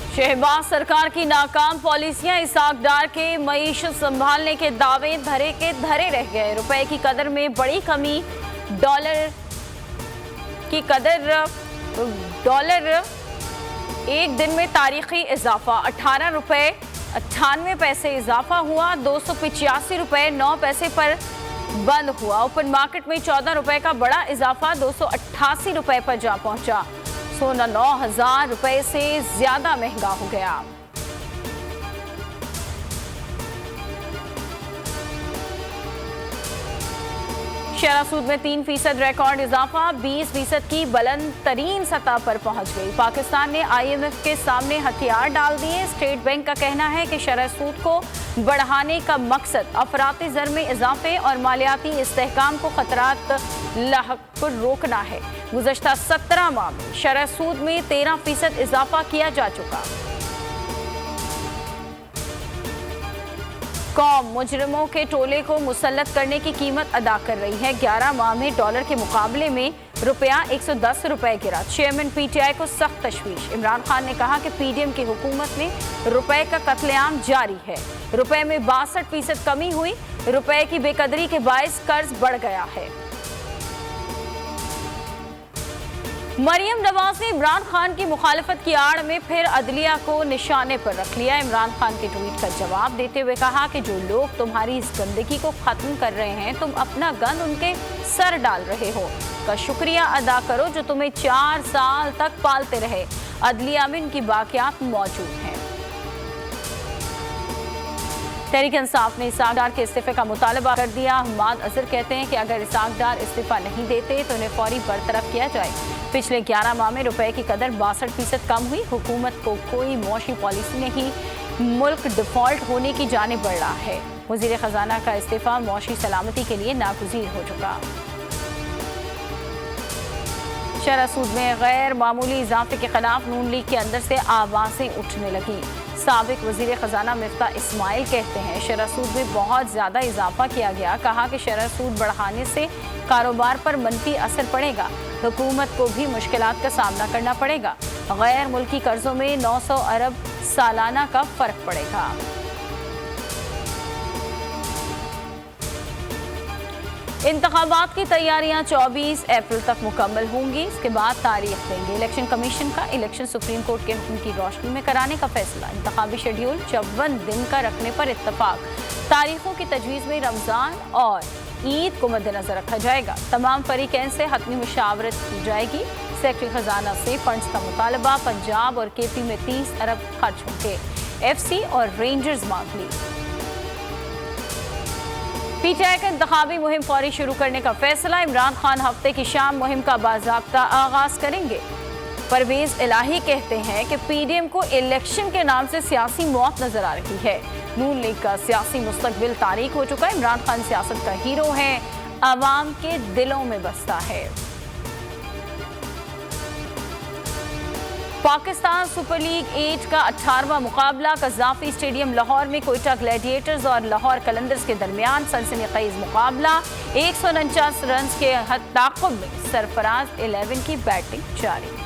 शहबाज सरकार की नाकाम पॉलिसियां इसाक डार के मईशत संभालने के दावे धरे के धरे रह गए। रुपए की कदर में बड़ी कमी, डॉलर एक दिन में तारीखी इजाफा 18 रुपए 98 पैसे इजाफा हुआ, 285 रुपए 9 पैसे पर बंद हुआ। ओपन मार्केट में 14 रुपए का बड़ा इजाफा 288 रुपए पर जा पहुंचा। सोना 9,000 रुपए से ज्यादा महंगा हो गया। शरह सूद में 3% रिकॉर्ड इजाफा 20% की बुलंद तरीन सतह पर पहुंच गई। पाकिस्तान ने IMF के सामने हथियार डाल दिए। स्टेट बैंक का कहना है कि शरह सूद को बढ़ाने का मकसद अफराती ज़र में इजाफे और मालियाती इस्तेहकाम को खतरात लाहक पर रोकना है। गुज़श्ता 17 माह में शरह सूद में 13% इजाफा किया जा चुका। कौम मुजरिमों के टोले को मुसल्लत करने की कीमत अदा कर रही है। 11 माह में डॉलर के मुकाबले में रुपया 110 रुपए गिरा। चेयरमैन PTI को सख्त तशवीश। इमरान खान ने कहा कि PDM की हुकूमत में रुपए का कत्लेआम जारी है। रुपए में 62% कमी हुई। रुपए की बेकदरी के बायस कर्ज बढ़ गया है। मरियम नवाज ने इमरान खान की मुखालिफत की आड़ में फिर अदलिया को निशाने पर रख लिया। इमरान खान के ट्वीट का जवाब देते हुए कहा कि जो लोग तुम्हारी इस गंदगी को खत्म कर रहे हैं, तुम अपना गन उनके सर डाल रहे हो। का शुक्रिया अदा करो जो तुम्हें 4 साल तक पालते रहे। अदलिया में इनकी बाकियात मौजूद हैं। तहरीक इंसाफ ने इसाक डार के इस्तीफे का मुतालबा कर दिया। हम्माद अजहर कहते हैं कि अगर इसाक डार इस्तीफा नहीं देते तो उन्हें फौरी बरतरफ किया जाए। पिछले 11 माह में रुपए की कदर 62% कम हुई। हुकूमत को कोई मौशी पॉलिसी नहीं, मुल्क डिफॉल्ट होने की जानिब बढ़ रहा है। वजीर खजाना का इस्तीफा मौशी सलामती के लिए नागुज़ीर हो चुका। शरह सूद में गैर मामूली इजाफे के खिलाफ नून लीग के अंदर से आवाज़ें उठने लगी। साबिक वजीर खजाना मिफ्ताह इस्माइल कहते हैं शरह सूद में बहुत ज़्यादा इजाफा किया गया। कहा कि शरह सूद बढ़ाने से कारोबार पर मनफी असर पड़ेगा। हुकूमत को भी मुश्किलात का सामना करना पड़ेगा। गैर मुल्की कर्जों में 900 अरब सालाना का फर्क पड़ेगा। इंतखाबात की तैयारियां 24 अप्रैल तक मुकम्मल होंगी। इसके बाद तारीख देंगे। इलेक्शन कमीशन का इलेक्शन सुप्रीम कोर्ट के हुक्म की रोशनी में कराने का फैसला। इंतखाबी शेड्यूल 54 दिन का रखने पर इत्तफाक। तारीखों की तजवीज़ में रमज़ान और ईद को मद्देनजर रखा जाएगा। तमाम फरीकैन से हतमी मुशावरत की जाएगी। सेक्रेटरी खजाना से फंड्स का मुतालबा। पंजाब और KP में 30 अरब खर्च होंगे। FC और रेंजर्स मांग ली। PTI का इंतखाबी मुहिम फौरी शुरू करने का फैसला। इमरान खान हफ्ते की शाम मुहिम का बाज़ाब्ता आगाज करेंगे। परवेज इलाही कहते हैं कि PDM को इलेक्शन के नाम से सियासी मौत नजर आ रही है। नून लीग का सियासी मुस्तकबिल तारीख हो चुका है। इमरान खान सियासत का हीरो है, आवाम के दिलों में बसता है। पाकिस्तान सुपर लीग 8 का 18वां मुकाबला कज़ाफी स्टेडियम लाहौर में कोयटा ग्लैडिएटर्स और लाहौर कलंदर्स के दरमियान सनसनीखेज मुकाबला। 149 रन के ताक़ुब में सरफराज 11 की बैटिंग जारी।